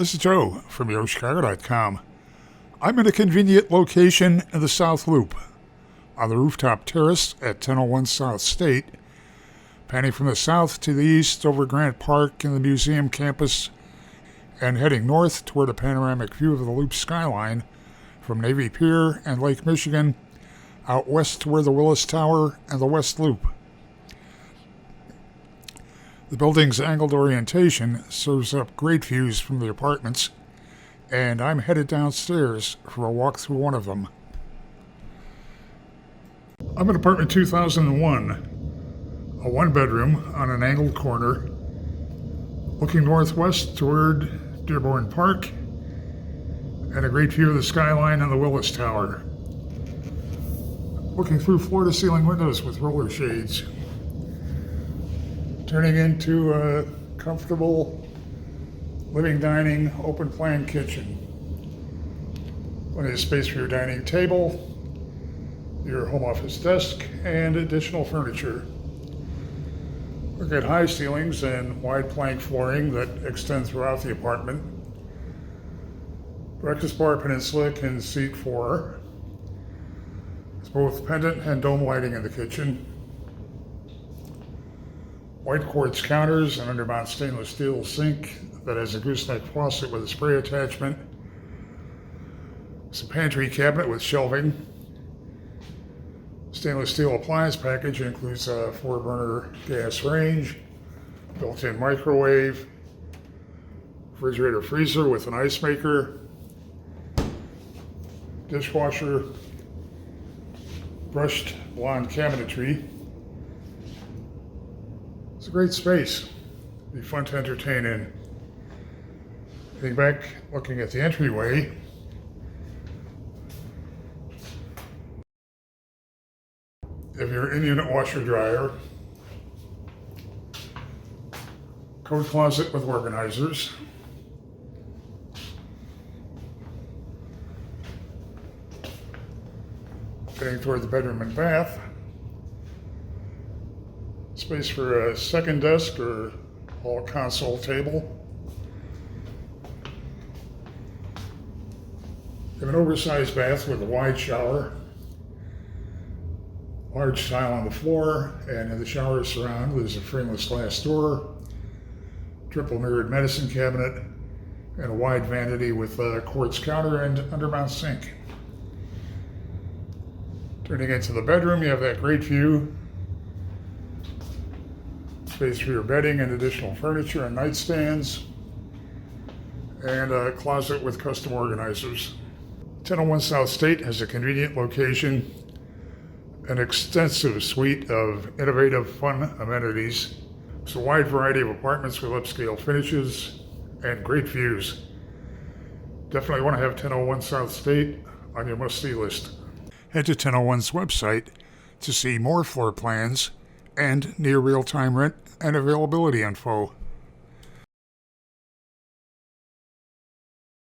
This is Joe from YoChicago.com. I'm in a convenient location in the South Loop, on the rooftop terrace at 1001 South State, panning from the south to the east over Grant Park and the museum campus, and heading north toward a panoramic view of the Loop skyline from Navy Pier and Lake Michigan, out west toward the Willis Tower and the West Loop. The building's angled orientation serves up great views from the apartments, and I'm headed downstairs for a walk through one of them. I'm in apartment 2001, a one-bedroom on an angled corner, looking northwest toward Dearborn Park, and a great view of the skyline and the Willis Tower. Looking through floor-to-ceiling windows with roller shades, turning into a comfortable living, dining, open-plan kitchen. Plenty of space for your dining table, your home office desk, and additional furniture. Look at high ceilings and wide plank flooring that extend throughout the apartment. Breakfast bar peninsula can seat 4. There's both pendant and dome lighting in the kitchen. White quartz counters, an undermount stainless steel sink that has a gooseneck faucet with a spray attachment. It's a pantry cabinet with shelving. Stainless steel appliance package includes a 4-burner gas range, built-in microwave, refrigerator freezer with an ice maker, dishwasher, brushed blonde cabinetry. It's a great space. Be fun to entertain in. Getting back, looking at the entryway. You have your in-unit washer dryer, coat closet with organizers, getting toward the bedroom and bath. Space for a second desk or hall console table. You have an oversized bath with a wide shower, large tile on the floor, and in the shower surround there's a frameless glass door, triple mirrored medicine cabinet, and a wide vanity with a quartz counter and undermount sink. Turning into the bedroom, you have that great view. Space for your bedding and additional furniture and nightstands, and a closet with custom organizers. 1001 South State has a convenient location, an extensive suite of innovative, fun amenities. It's a wide variety of apartments with upscale finishes and great views. Definitely want to have 1001 South State on your must-see list. Head to 1001's website to see more floor plans and near real-time rent and availability info.